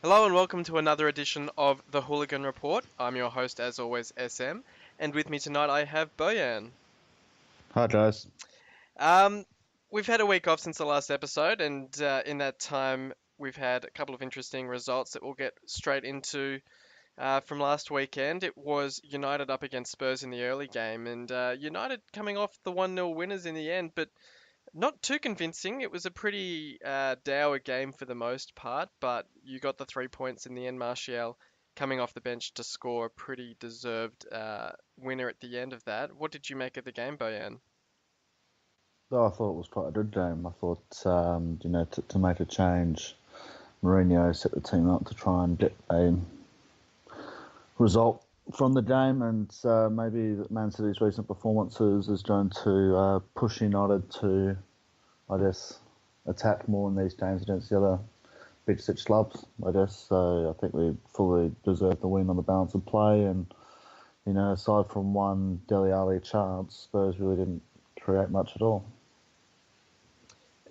Hello and welcome to another edition of the Hooligan Report. I'm your host, as always, SM, and with me tonight I have Bojan. Hi, guys. Um, we've had a week off since the last episode, and in that time we've had a couple of interesting results that we'll get straight into. From last weekend, it was United up against Spurs in the early game, and United coming off the 1-0 winners in the end, but not too convincing. It was a pretty dour game for the most part, but you got the 3 points in the end. Martial coming off the bench to score a pretty deserved winner at the end of that. What did you make of the game, Bojan? I thought it was quite a good game. I thought, to make a change, Mourinho set the team up to try and get a result from the game, and maybe Man City's recent performances is going to push United to, I guess, attack more in these games against the other big six clubs, I guess. So I think we fully deserved the win on the balance of play, and aside from one Dele Alli chance, Spurs really didn't create much at all.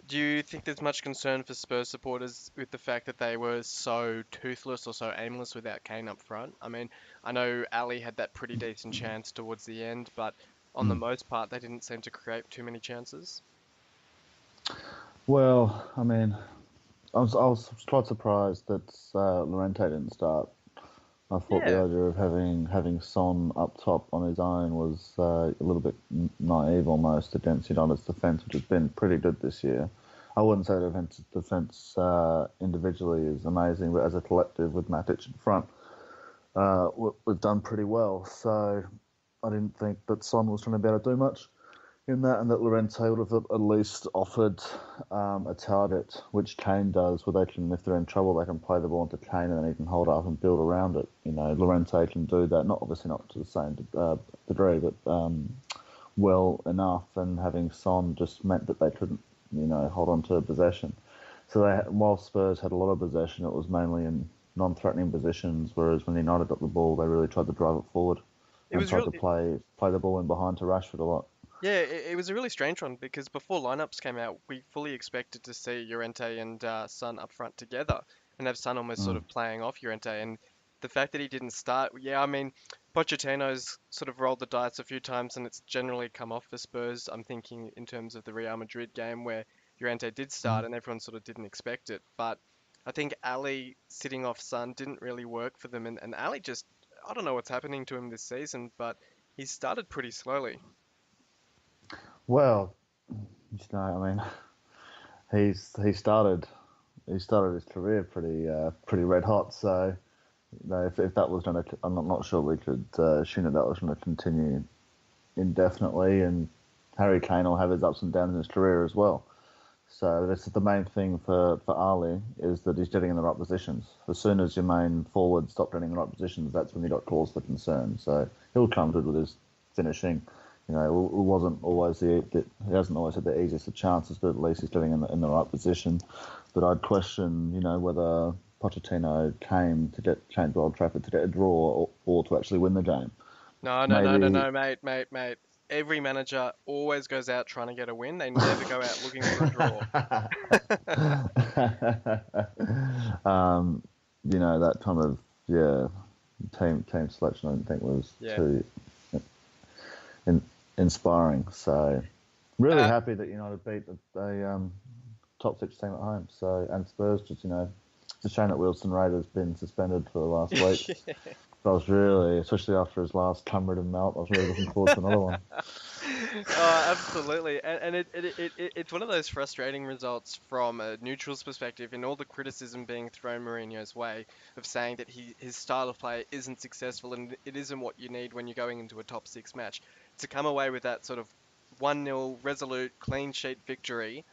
Do you think there's much concern for Spurs supporters with the fact that they were so toothless or so aimless without Kane up front? I mean, I know Ali had that pretty decent chance towards the end, but on the Mm. most part, they didn't seem to create too many chances. Well, I mean, I was quite surprised that Llorente didn't start. I thought the Yeah, idea of having Son up top on his own was a little bit naive almost against United's defence, which has been pretty good this year. I wouldn't say the defence individually is amazing, but as a collective with Matic in front, we've done pretty well. So I didn't think that Son was going to be able to do much in that, and that Llorente would have at least offered a target, which Kane does, where they can, if they're in trouble, they can play the ball into Kane and then he can hold up and build around it. Llorente can do that, obviously not to the same degree, but well enough, and having Son just meant that they couldn't, hold on to possession. So while Spurs had a lot of possession, it was mainly in non-threatening positions, whereas when United got the ball, they really tried to drive it forward it and was tried to really, play the ball in behind to Rashford a lot. yeah, it was a really strange one because before lineups came out, we fully expected to see Llorente and Son up front together and have Son almost sort Mm. of playing off Llorente. And the fact that he didn't start, yeah, I mean, Pochettino's sort of rolled the dice a few times and it's generally come off for Spurs. I'm thinking in terms of the Real Madrid game where Llorente did start Mm. and everyone sort of didn't expect it. But I think Ali sitting off Son didn't really work for them. And Ali just, I don't know what's happening to him this season, but he started pretty slowly. Well, I mean, he's he started his career pretty red hot. So, if that was going to, I'm not sure we could assume that was going to continue indefinitely. And Harry Kane will have his ups and downs in his career as well. So this is the main thing for Ali is that he's getting in the right positions. As soon as your main forward stop getting in the right positions, that's when you got cause for concern. So he'll come good with his finishing. It wasn't always he hasn't always had the easiest of chances, but at least he's getting in the right position. But I'd question, whether Pochettino came to Old Trafford to get a draw or to actually win the game. No, no, no, no, Maybe no, mate. Every manager always goes out trying to get a win. They never go out looking for a draw. that kind of team selection I didn't think was Yeah. too in, inspiring. So really Uh, happy that United beat the top six team at home. So and Spurs just it's a shame that Wilson Rader's been suspended for the last week. But I was really, especially after his last Cumberland melt, I was really looking forward to another one. Oh, absolutely. And it's one of those frustrating results from a neutral's perspective, in all the criticism being thrown Mourinho's way of saying that his style of play isn't successful and it isn't what you need when you're going into a top six match. To come away with that sort of 1-0 resolute, clean sheet victory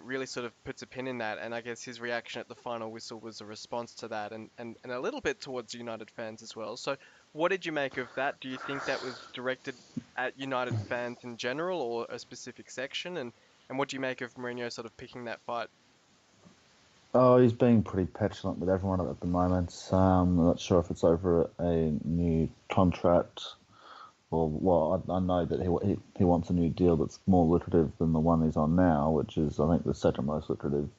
really sort of puts a pin in that. And I guess his reaction at the final whistle was a response to that and a little bit towards United fans as well. So, what did you make of that? Do you think that was directed at United fans in general or a specific section? And what do you make of Mourinho sort of picking that fight? Oh, he's being pretty petulant with everyone at the moment. I'm not sure if it's over a new contract or I know that he wants a new deal that's more lucrative than the one he's on now, which is I think the second most lucrative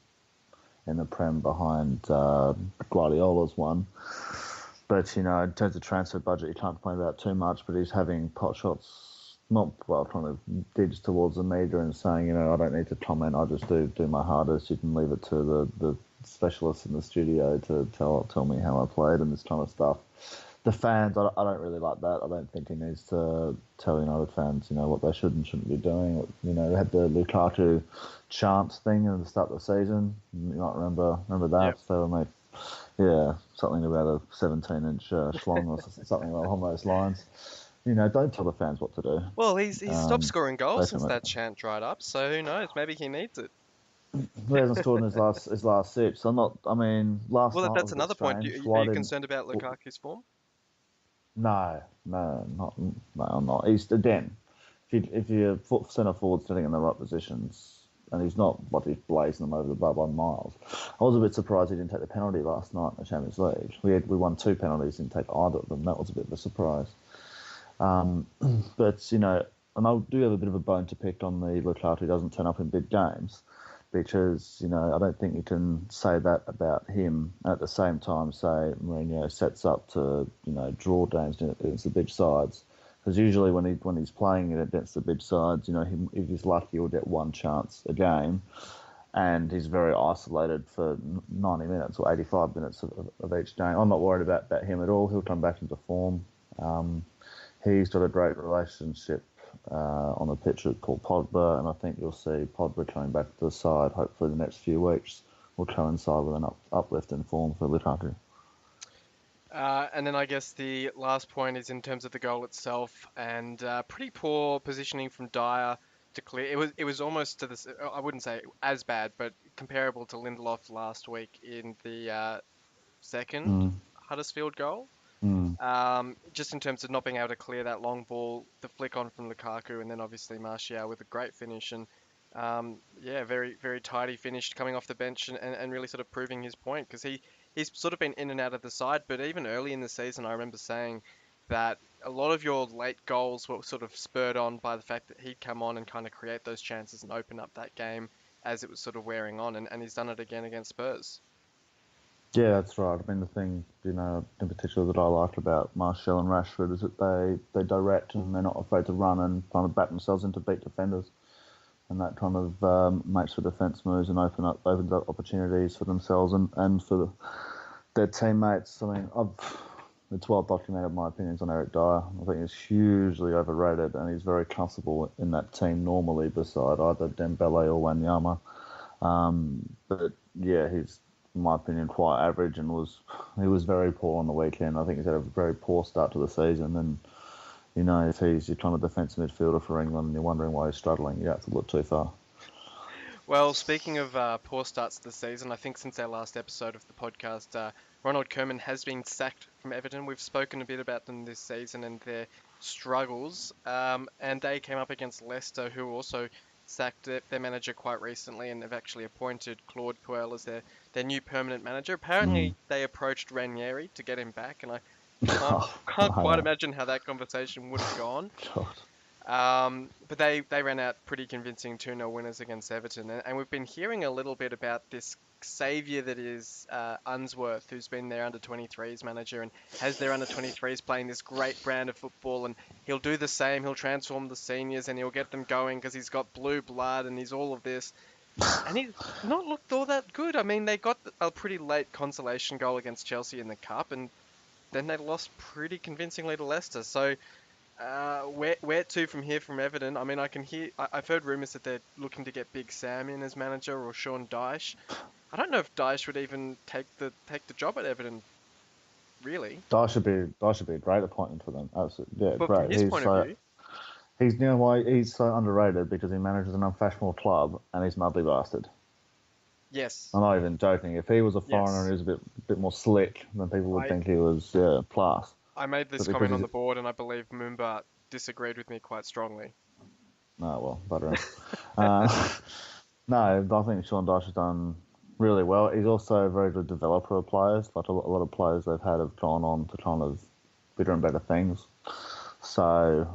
in the Prem behind Guardiola's one. But, in terms of transfer budget, you can't complain about too much, but he's having pot shots, trying to dig towards the media and saying, I don't need to comment, I just do my hardest. You can leave it to the specialists in the studio to tell me how I played and this kind of stuff. The fans, I don't really like that. I don't think he needs to tell United fans, what they should and shouldn't be doing. They had the Lukaku chants thing at the start of the season. You might remember that. Yep. So, something about a 17-inch schlong or something along those lines. Don't tell the fans what to do. Well, he's stopped scoring goals since that chant dried up, so who knows? Maybe he needs it. He hasn't scored in his last 6. So last night That's was another point. Are you concerned about Lukaku's form? No, I'm not. He's again, if your centre forward's sitting in the right positions, and he's not he's blazing them over the bar by miles. I was a bit surprised he didn't take the penalty last night in the Champions League. We won 2 penalties, didn't take either of them. That was a bit of a surprise. But and I do have a bit of a bone to pick on the Lukaku who doesn't turn up in big games, because I don't think you can say that about him and at the same time say Mourinho sets up to draw games against the big sides. Because usually when he's playing it against the big sides, if he's lucky, he'll get one chance a game, and he's very isolated for 90 minutes or 85 minutes of each game. I'm not worried about him at all. He'll come back into form. He's got a great relationship on the pitch called Pogba, and I think you'll see Pogba coming back to the side. Hopefully the next few weeks will coincide with an uplift in form for Lukaku. And then I guess the last point is in terms of the goal itself, and pretty poor positioning from Dyer to clear. It was almost to this. I wouldn't say as bad, but comparable to Lindelof last week in the second Huddersfield goal. Just in terms of not being able to clear that long ball, the flick on from Lukaku, and then obviously Martial with a great finish, and very, very tidy finish coming off the bench and really sort of proving his point, because he's sort of been in and out of the side, but even early in the season I remember saying that a lot of your late goals were sort of spurred on by the fact that he'd come on and kind of create those chances and open up that game as it was sort of wearing on, and he's done it again against Spurs. Yeah, that's right. I mean, the thing, in particular that I like about Martial and Rashford is that they direct and they're not afraid to run and kind of back themselves in to beat defenders. And that kind of makes the defence moves and opens up opportunities for themselves and for their teammates. I mean, it's well documented my opinions on Eric Dyer. I think he's hugely overrated, and he's very comfortable in that team normally beside either Dembele or Wanyama. But yeah, he's, in my opinion, quite average, and he was very poor on the weekend. I think he's had a very poor start to the season, and if he's your kind of defensive midfielder for England and you're wondering why he's struggling, you don't have to look too far. Well, speaking of poor starts to the season, I think since our last episode of the podcast, Ronald Koeman has been sacked from Everton. We've spoken a bit about them this season and their struggles, and they came up against Leicester, who also sacked their manager quite recently, and have actually appointed Claude Puel as their new permanent manager. Apparently, they approached Ranieri to get him back, and I can't quite imagine how that conversation would have gone. But they ran out pretty convincing 2-0 winners against Everton, and we've been hearing a little bit about this saviour that is Unsworth, who's been their under-23s manager and has their under-23s playing this great brand of football, and he'll do the same. He'll transform the seniors and he'll get them going because he's got blue blood and he's all of this. And he's not looked all that good. I mean, they got a pretty late consolation goal against Chelsea in the Cup, and then they lost pretty convincingly to Leicester. So where to from here from Everton? I mean, I've heard rumours that they're looking to get Big Sam in as manager, or Sean Dyche. I don't know if Dyche would even take the job at Everton. Really, Dyche should be a great appointment for them. Absolutely, yeah, but great. From his point of view, he's why he's so underrated, because he manages an unfashionable club and he's an ugly bastard. Yes. I'm not even joking. If he was a foreigner and he was a bit more slick, then people would think he was class. I made this comment on the board, and I believe Moomba disagreed with me quite strongly. No, well, butter him. No, I think Sean Dyche has done really well. He's also a very good developer of players. Like a lot of players they've had have gone on to kind of bigger and better things. So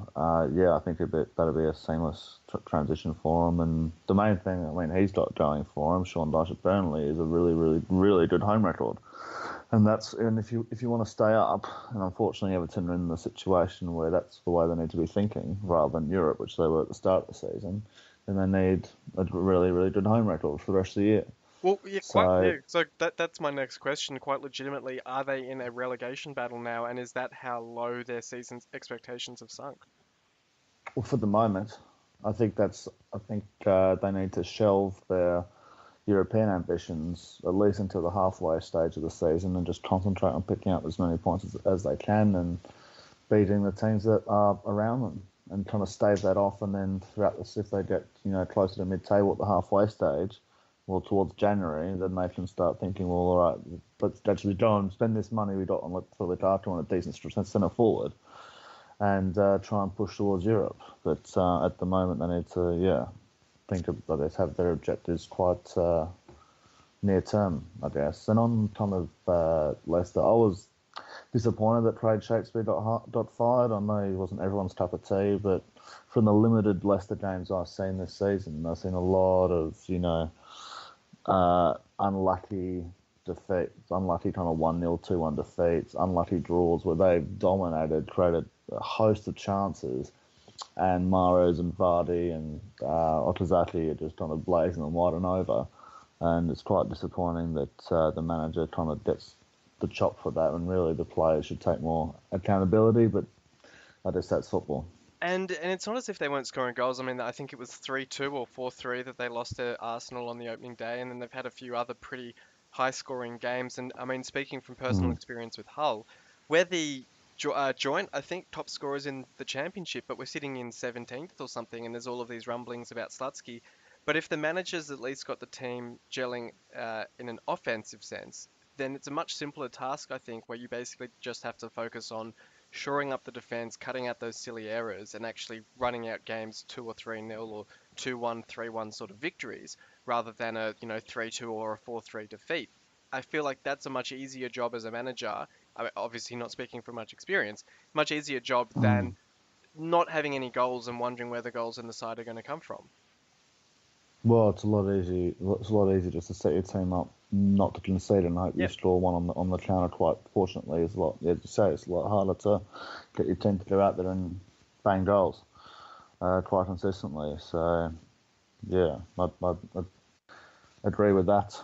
yeah, I think that'll be a seamless transition for him. And the main thing, I mean, he's got going for him. Sean Dyche at Burnley is a really, really, really good home record, and if you want to stay up, and unfortunately Everton are in the situation where that's the way they need to be thinking rather than Europe, which they were at the start of the season, then they need a really, really good home record for the rest of the year. Well, yeah, quite, So yeah. So that's my next question. Quite legitimately, are they in a relegation battle now, and is that how low their season's expectations have sunk? well, for the moment, I think they need to shelve their European ambitions at least until the halfway stage of the season and just concentrate on picking up as many points as they can and beating the teams that are around them and kind of stave that off. And then throughout this, if they get closer to mid-table at the halfway stage, well, towards January, then they can start thinking, well, all right, let's actually go and spend this money we got on for Lukaku on a decent centre forward and try and push towards Europe. But at the moment, they need to, think of, I guess, have their objectives quite near term, I guess. And on kind of Leicester, I was disappointed that Craig Shakespeare got fired. I know he wasn't everyone's cup of tea, but from the limited Leicester games I've seen this season, I've seen a lot of, unlucky defeats, unlucky kind of 1-0, 2-1 defeats, unlucky draws where they've dominated, created a host of chances, and Mahrez and Vardy and Okazaki are just kind of blazing them wide and over. And it's quite disappointing that the manager kind of gets the chop for that, and really the players should take more accountability. But I guess that's football. And it's not as if they weren't scoring goals. I mean, I think it was 3-2 or 4-3 that they lost to Arsenal on the opening day, and then they've had a few other pretty high-scoring games. And I mean, speaking from personal Mm. experience with Hull, we're the joint, I think, top scorers in the championship, but we're sitting in 17th or something, and there's all of these rumblings about Slutsky. But if the manager's at least got the team gelling in an offensive sense, then it's a much simpler task, I think, where you basically just have to focus on shoring up the defense, cutting out those silly errors, and actually running out games 2 or 3-0 or 2-1, 3-1 sort of victories, rather than a 3-2 or a 4-3 defeat. I feel like that's a much easier job as a manager. I mean, obviously, not speaking from much experience, much easier job Mm. than not having any goals and wondering where the goals in the side are going to come from. Well, it's a lot easy. It's a lot easier just to set your team up not to concede and hope you Yep. score one on the counter. Quite fortunately, it's a lot. As you say, it's a lot harder to get your team to go out there and bang goals quite consistently. So yeah, I agree with that.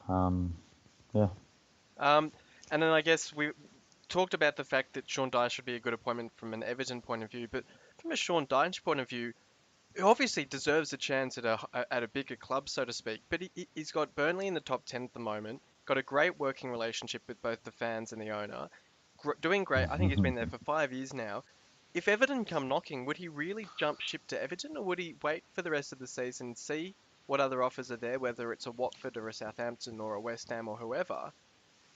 Um, yeah. Um, and then I guess we talked about the fact that Sean Dyche should be a good appointment from an Everton point of view, but from a Sean Dyche point of view, he obviously deserves a chance at a bigger club, so to speak. But he's got Burnley in the top 10 at the moment. Got a great working relationship with both the fans and the owner. Doing great. I think he's been there for 5 years now. If Everton come knocking, would he really jump ship to Everton, or would he wait for the rest of the season, see what other offers are there, whether it's a Watford or a Southampton or a West Ham or whoever,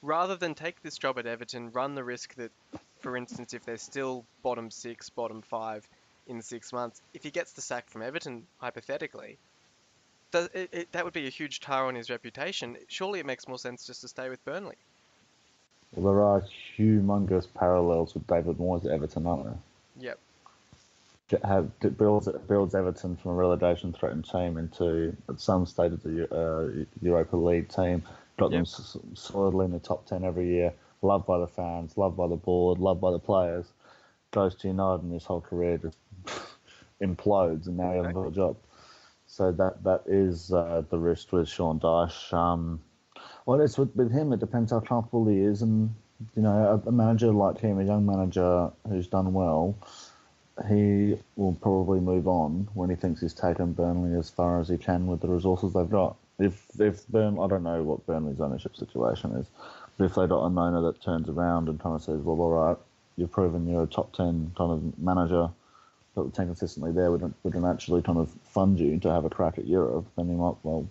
rather than take this job at Everton, run the risk that, for instance, if they're still bottom six, bottom five in 6 months, if he gets the sack from Everton, hypothetically, that would be a huge tar on his reputation. Surely it makes more sense just to stay with Burnley. Well, there are humongous parallels with David Moyes at Everton, aren't there? Yep, It builds Everton from a relegation threatened team into at some stage of the Europa League team. Got them yep. solidly in the top 10 every year. Loved by the fans, loved by the board, loved by the players. Goes to United and his whole career just implodes, and now he hasn't got a Exactly. job. So that is the risk with Sean Dyche. Well, it's with him. It depends how comfortable he is, and a manager like him, a young manager who's done well, he will probably move on when he thinks he's taken Burnley as far as he can with the resources they've got. If I don't know what Burnley's ownership situation is, but if they got an owner that turns around and kind of says, well, all right, you've proven you're a top 10 kind of manager, got the team consistently there, would actually kind of fund you to have a crack at Europe, then you might well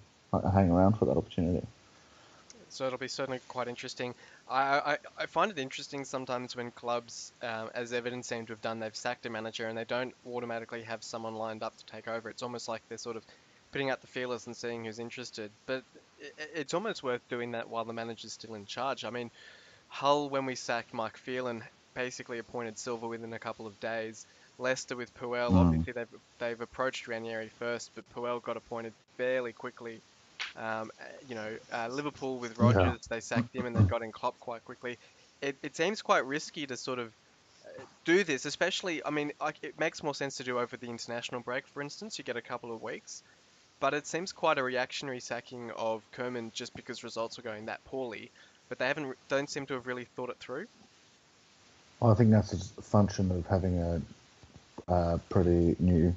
hang around for that opportunity. So it'll be certainly quite interesting. I find it interesting sometimes when clubs, as Everton seem to have done, they've sacked a manager and they don't automatically have someone lined up to take over. It's almost like they're sort of putting out the feelers and seeing who's interested. But it's almost worth doing that while the manager's still in charge. I mean, Hull, when we sacked Mike Phelan, basically appointed Silva within a couple of days. Leicester with Puel, Mm. obviously they've approached Ranieri first, but Puel got appointed fairly quickly. Liverpool with Yeah. Rodgers, they sacked him and they got in Klopp quite quickly. It seems quite risky to sort of do this, especially, I mean, like, it makes more sense to do over the international break, for instance. You get a couple of weeks, but it seems quite a reactionary sacking of Koeman just because results were going that poorly. But they don't seem to have really thought it through. Well, I think that's a function of having a pretty new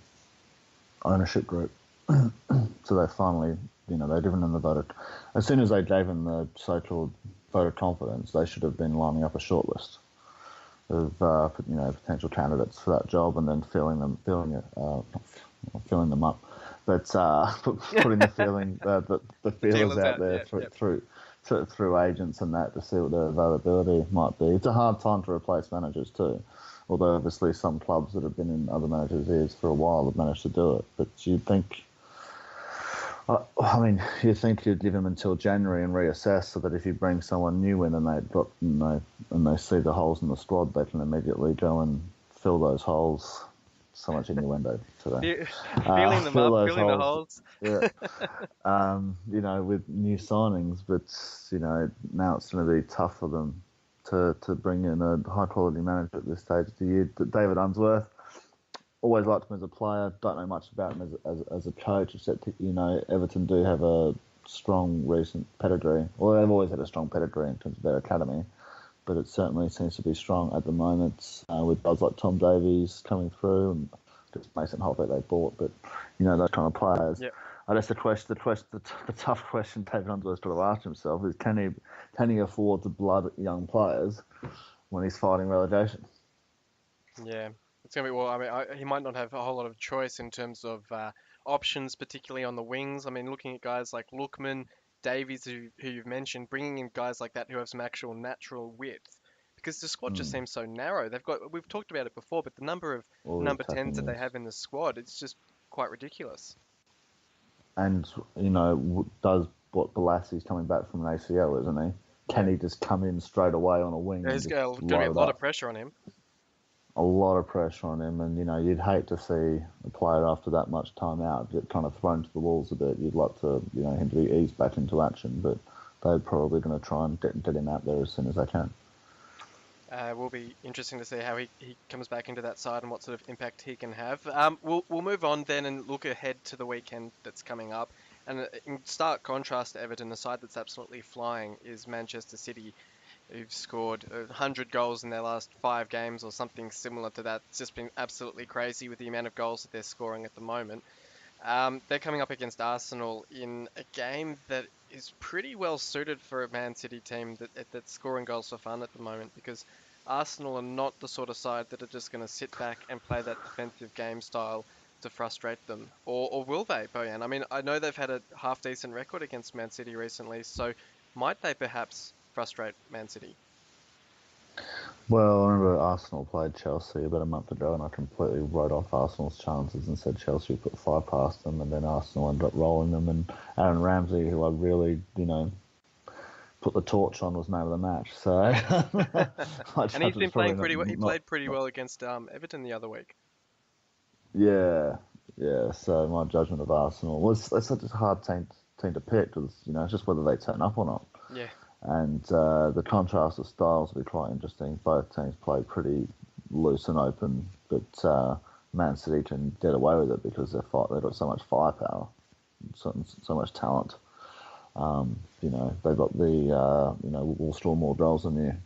ownership group. So they finally, they've given them the vote. As soon as they gave them the so-called vote of confidence, they should have been lining up a shortlist of potential candidates for that job, and then filling them up, but putting the feelers out there through agents and that to see what their availability might be. It's a hard time to replace managers too, although obviously some clubs that have been in other managers' ears for a while have managed to do it. But you'd think you'd give them until January and reassess, so that if you bring someone new in and they see the holes in the squad, they can immediately go and fill those holes. So much innuendo today. Feeling them fill up, those filling the holes. holes. Yeah. With new signings, but now it's going to be tough for them to bring in a high quality manager at this stage of the year. David Unsworth, always liked him as a player. Don't know much about him as a coach, except Everton do have a strong recent pedigree. Well, they've always had a strong pedigree in terms of their academy, but it certainly seems to be strong at the moment, with guys like Tom Davies coming through, and just Mason Holtbeck they bought. But those kind of players. Yep. I guess the tough question David Unsworth's got to ask himself is, can he afford to blood young players when he's fighting relegation? Yeah, it's gonna be, well. I mean, he might not have a whole lot of choice in terms of options, particularly on the wings. I mean, looking at guys like Lookman, Davies, who you've mentioned, bringing in guys like that who have some actual natural width, because the squad just seems so narrow. We've talked about it before, but the number of All the number 10s attacking that they years. have in the squad, it's just quite ridiculous. And does what Bolassi's coming back from an ACL, isn't he? Can he just come in straight away on a wing and There's just going to be light a it lot of up? pressure on him. A lot of pressure on him, and you'd hate to see a player after that much time out get kind of thrown to the walls a bit. You'd like to, him to be eased back into action, but they're probably going to try and get him out there as soon as they can. Will be interesting to see how he comes back into that side and what sort of impact he can have. We'll move on then and look ahead to the weekend that's coming up. And in stark contrast to Everton, the side that's absolutely flying is Manchester City, who've scored 100 goals in their last 5 games or something similar to that. It's just been absolutely crazy with the amount of goals that they're scoring at the moment. They're coming up against Arsenal in a game that is pretty well suited for a Man City team that's scoring goals for fun at the moment, because Arsenal are not the sort of side that are just going to sit back and play that defensive game style to frustrate them. Or will they, Bojan? I mean, I know they've had a half-decent record against Man City recently, so might they perhaps frustrate Man City? Well, I remember Arsenal played Chelsea about a month ago, and I completely wrote off Arsenal's chances and said Chelsea would put 5 past them, and then Arsenal ended up rolling them, and Aaron Ramsey, who I really, put the torch on, was man of the match. So, And he's been playing pretty well. He not, played pretty well against Everton the other week. yeah, yeah. So my judgment of Arsenal was, it's such a hard team to pick, because it's just whether they turn up or not. Yeah. And the contrast of styles will be quite interesting. Both teams play pretty loose and open, but Man City can get away with it because they've got so much firepower, so much talent. They've got the we'll score more goals than you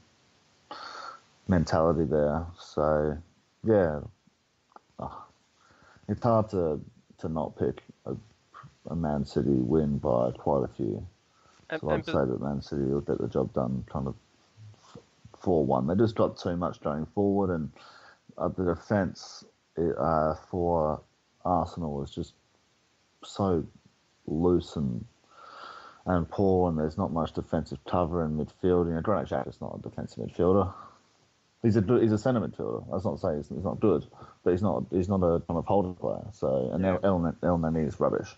mentality there. So yeah, it's hard to not pick a Man City win by quite a few. So I'd say that Man City will get the job done kind of 4-1. They just got too much going forward, and the defence for Arsenal was just so loose and poor, and there's not much defensive cover in midfield. Granit Xhaka's not a defensive midfielder. He's a centre midfielder. That's not saying he's not good, but he's not a kind of holding player. So, and El Nani is rubbish.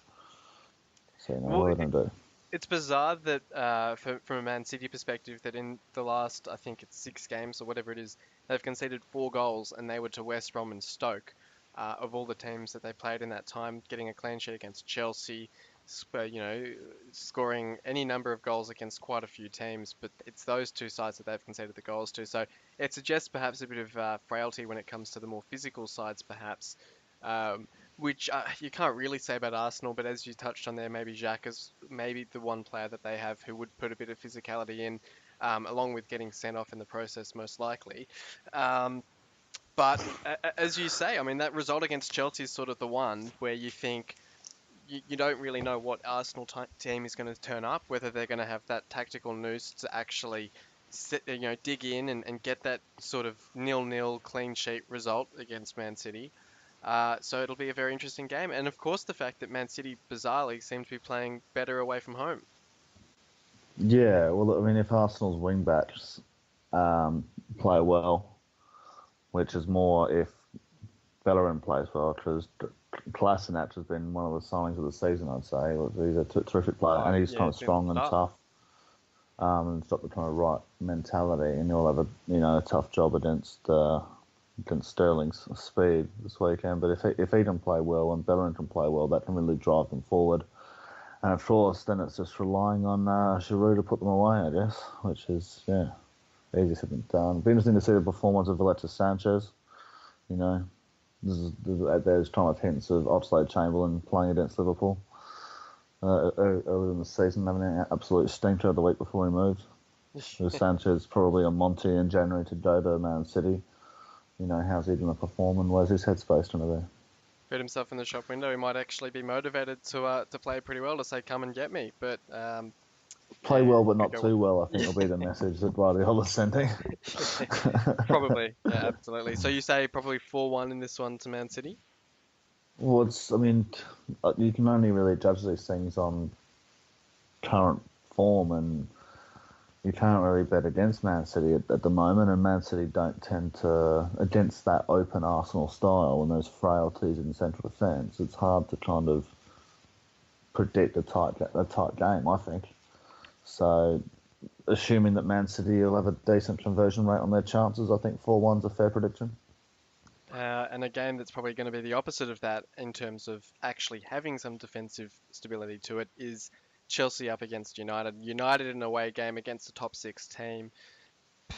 So what are they going to do? It's bizarre that from a Man City perspective, that in the last, I think it's 6 games or whatever it is, they've conceded 4 goals, and they were to West Brom and Stoke. Of all the teams that they played in that time, getting a clean sheet against Chelsea, scoring any number of goals against quite a few teams, but it's those two sides that they've conceded the goals to. So it suggests perhaps a bit of frailty when it comes to the more physical sides, perhaps. Um, which you can't really say about Arsenal, but as you touched on there, maybe Xhaka is maybe the one player that they have who would put a bit of physicality in, along with getting sent off in the process, most likely. Um, but as you say, I mean, that result against Chelsea is sort of the one where you think you don't really know what Arsenal team is going to turn up, whether they're going to have that tactical nous to actually dig in and get that sort of nil-nil clean sheet result against Man City. So it'll be a very interesting game. And of course, the fact that Man City, bizarrely, seem to be playing better away from home. Yeah, well, I mean, if Arsenal's wing backs play well, which is more if Bellerin plays well, because Kolasinac has been one of the signings of the season, I'd say. He's a terrific player, and he's kind of strong and tough. And he's got the kind of right mentality, and he'll have a tough job against Sterling's speed this weekend. But if he can play well and Bellerin can play well, that can really drive them forward. And of course, then it's just relying on Giroud to put them away, I guess, which is easy said than done. It'll be interesting to see the performance of Alexis Sanchez. There's kind of hints of Oxlade-Chamberlain playing against Liverpool earlier in the season, having an absolute stinker the week before he moved. Sanchez probably on Monty in January to go to Man City. How's he going to perform and where's his headspace going to be? Put himself in the shop window. He might actually be motivated to play pretty well, to say, come and get me. But play well, but not too well, I think will be the message that Guardiola's sending. Probably, yeah, absolutely. So you say probably 4-1 in this one to Man City? Well, you can only really judge these things on current form, and you can't really bet against Man City at the moment, and Man City don't tend to, against that open Arsenal style and those frailties in central defence, it's hard to kind of predict a tight game, I think. So, assuming that Man City will have a decent conversion rate on their chances, I think 4-1's a fair prediction. And a game that's probably going to be the opposite of that in terms of actually having some defensive stability to it is Chelsea up against United. United in an away game against a top 6 team.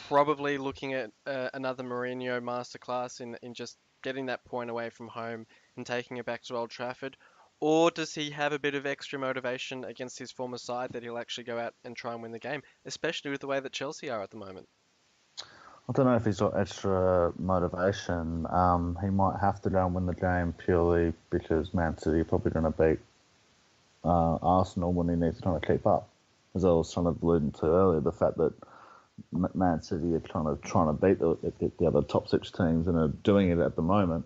Probably looking at another Mourinho masterclass in just getting that point away from home and taking it back to Old Trafford. Or does he have a bit of extra motivation against his former side that he'll actually go out and try and win the game, especially with the way that Chelsea are at the moment? I don't know if he's got extra motivation. He might have to go and win the game purely because Man City are probably going to beat Arsenal when he needs to kind of keep up. As I was trying to allude to earlier, the fact that Man City are trying to beat the other top 6 teams and are doing it at the moment.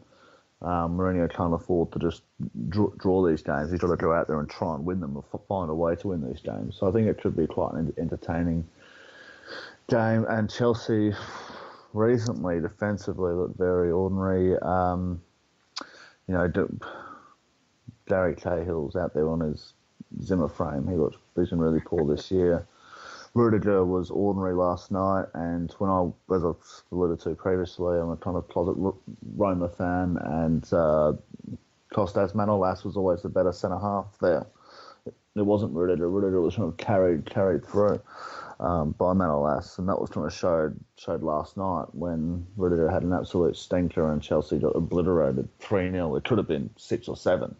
Mourinho can't afford to just draw these games. He's got to go out there and try and win them or find a way to win these games. So I think it could be quite an entertaining game. And Chelsea recently defensively looked very ordinary. Gary Cahill's out there on his Zimmer frame. He's been really poor this year. Rudiger was ordinary last night, and as I've alluded to previously, I'm a kind of closet Roma fan, and Kostas Manolas was always the better centre-half there. It wasn't Rudiger. Rudiger was kind of carried through by Manolas, and that was kind of showed last night when Rudiger had an absolute stinker and Chelsea got obliterated 3-0. It could have been 6 or 7.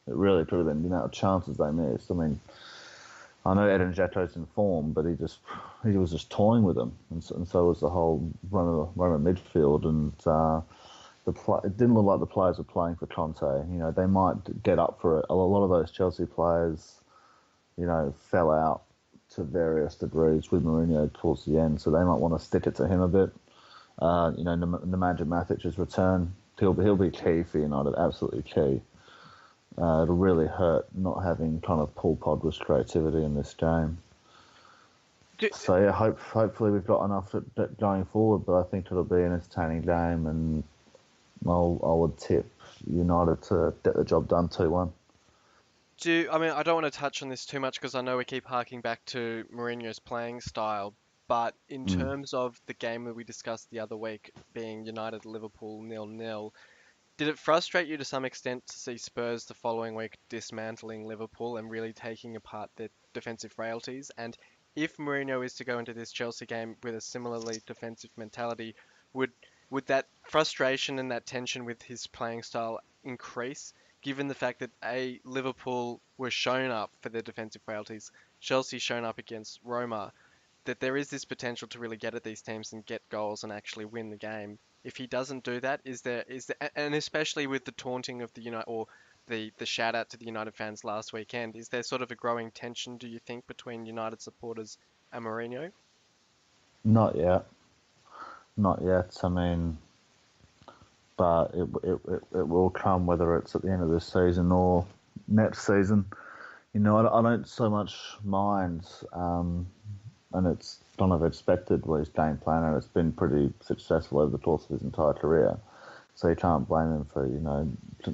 It really could have been the amount of chances they missed. I mean, I know Edin Dzeko's in form, but he was just toying with them, and so was the whole Roma midfield. And it didn't look like the players were playing for Conte. They might get up for it. A lot of those Chelsea players, fell out to various degrees with Mourinho towards the end, so they might want to stick it to him a bit. Nemanja Matic's return, he'll be key for United, absolutely key. It'll really hurt not having kind of Paul Pogba's creativity in this game. So yeah, hopefully we've got enough going forward, but I think it'll be an entertaining game, and I would tip United to get the job done 2-1. I mean, I don't want to touch on this too much because I know we keep harking back to Mourinho's playing style, but in Mm. terms of the game that we discussed the other week being United Liverpool 0-0, did it frustrate you to some extent to see Spurs the following week dismantling Liverpool and really taking apart their defensive frailties? And if Mourinho is to go into this Chelsea game with a similarly defensive mentality, would would that frustration and that tension with his playing style increase, given the fact that Liverpool were shown up for their defensive frailties, Chelsea shown up against Roma, that there is this potential to really get at these teams and get goals and actually win the game? If he doesn't do that, and especially with the taunting of the United or the shout out to the United fans last weekend, is there sort of a growing tension, do you think, between United supporters and Mourinho? Not yet. Not yet. I mean, but it will come, whether it's at the end of this season or next season. I don't so much mind, and it's kind of expected with his game plan, and it's been pretty successful over the course of his entire career. So you can't blame him for,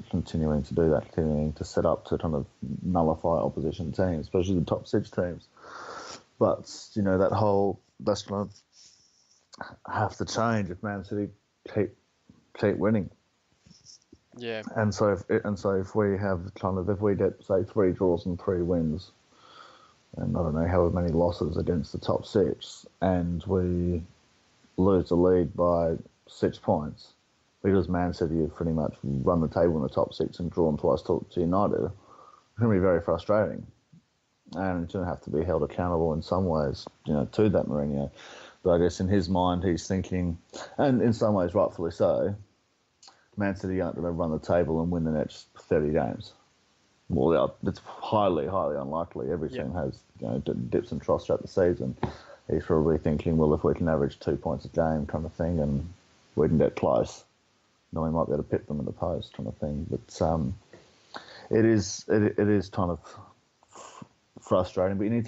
continuing to do that, continuing to set up to kind of nullify opposition teams, especially the top six teams. But, that's going to have to change if Man City keep winning. Yeah, And so if we get, say, 3 draws and 3 wins, and I don't know however many losses against the top six, and we lose the league by 6 points, because Man City have pretty much run the table in the top six and drawn twice to United, it's going to be very frustrating. And it's going to have to be held accountable in some ways, to that Mourinho. But I guess in his mind, he's thinking, and in some ways rightfully so, Man City aren't going to run the table and win the next 30 games. Well, it's highly, highly unlikely. Every team has, dips and troughs throughout the season. He's probably thinking, well, if we can average 2 points a game kind of thing and we can get close, then we might be able to pip them in the post kind of thing. But it is kind of frustrating, but you need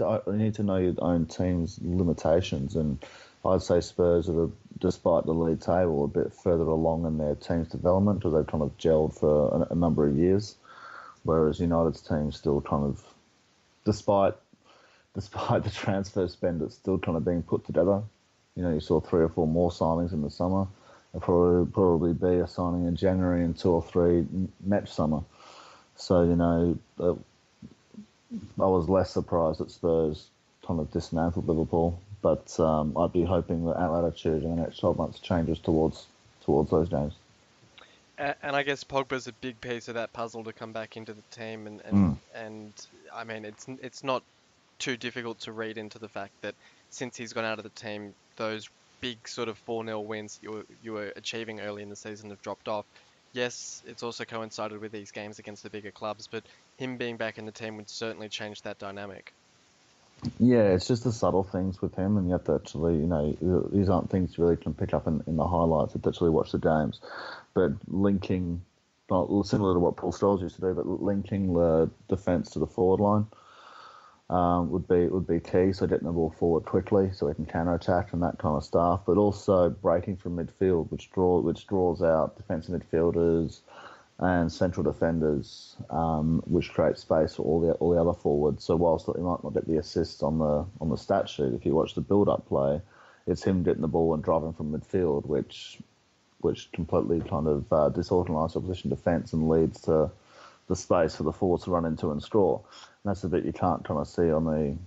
to know your own team's limitations, and I'd say Spurs are, despite the league table, a bit further along in their team's development because they've kind of gelled for a number of years, whereas United's team still kind of, despite the transfer spend, it's still kind of being put together. You saw 3 or 4 more signings in the summer. There'll probably be a signing in January and 2 or 3 next summer. So, I was less surprised that Spurs kind of dismantled Liverpool, but I'd be hoping that our attitude in the next 12 months changes towards those games. And I guess Pogba's a big piece of that puzzle to come back into the team, and I mean it's not too difficult to read into the fact that since he's gone out of the team, those big sort of 4-0 wins you were achieving early in the season have dropped off. Yes, it's also coincided with these games against the bigger clubs, but him being back in the team would certainly change that dynamic. Yeah, it's just the subtle things with him, and you have to actually, these aren't things you really can pick up in the highlights. You have to actually watch the games. But linking, well, similar to what Paul Scholes used to do, but linking the defence to the forward line would be key. So getting the ball forward quickly, so we can counter attack and that kind of stuff. But also breaking from midfield, which draws out defensive midfielders and central defenders, which creates space for all the other forwards. So whilst you might not get the assists on the stat sheet, if you watch the build-up play, it's him getting the ball and driving from midfield, which completely kind of disorganises opposition defence and leads to the space for the forwards to run into and score. And that's the bit you can't kind of see on the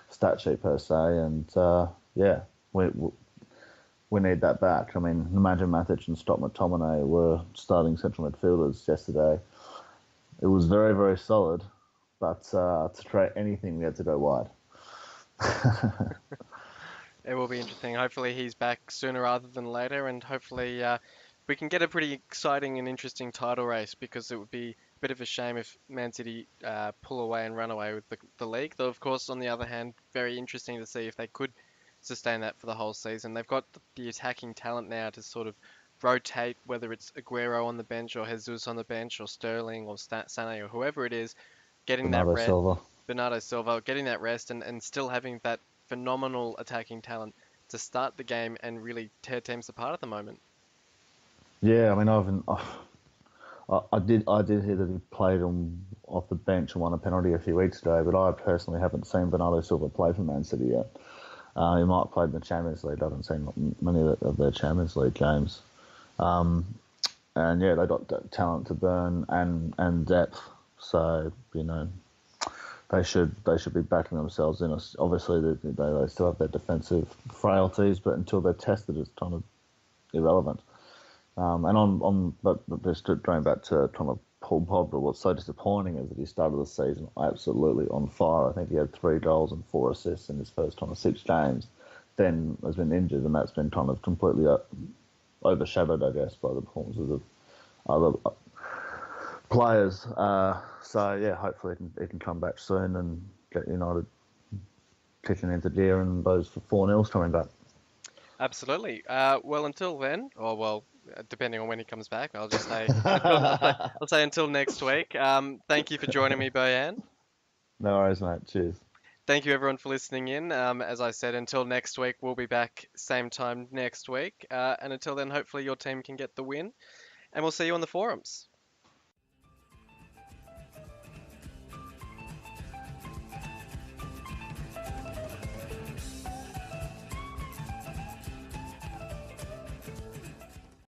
stat sheet per se. And we need that back. I mean, imagine Matic and Scott McTominay were starting central midfielders yesterday. It was very, very solid, but to create anything, we had to go wide. It will be interesting. Hopefully he's back sooner rather than later, and hopefully we can get a pretty exciting and interesting title race, because it would be a bit of a shame if Man City pull away and run away with the league. Though, of course, on the other hand, very interesting to see if they could sustain that for the whole season. They've got the attacking talent now to sort of rotate, whether it's Aguero on the bench or Jesus on the bench or Sterling or Sané or whoever it is, getting that Bernardo rest, Silva. Bernardo Silva, getting that rest and still having that phenomenal attacking talent to start the game and really tear teams apart at the moment. Yeah, I mean, I did hear that he played off the bench and won a penalty a few weeks ago, but I personally haven't seen Bernardo Silva play for Man City yet. He might have played in the Champions League. I haven't seen many of their Champions League games. And yeah, they got talent to burn and depth. So they should be backing themselves in. Obviously, they still have their defensive frailties, but until they're tested, it's kind of irrelevant. But just going back to kind of Paul Pogba, what's so disappointing is that he started the season absolutely on fire. I think he had 3 goals and 4 assists in his first kind of 6 games. Then has been injured, and that's been kind of completely overshadowed, I guess, by the performances of other players. So yeah, hopefully he can come back soon and get United kicking into gear, and those 4-0s coming back. Absolutely. Well, until then, or well, depending on when he comes back, I'll just say, I'll say until next week. Thank you for joining me, Bojan. No worries, mate. Cheers. Thank you everyone for listening in. As I said, until next week, we'll be back same time next week. And until then, hopefully your team can get the win, and we'll see you on the forums.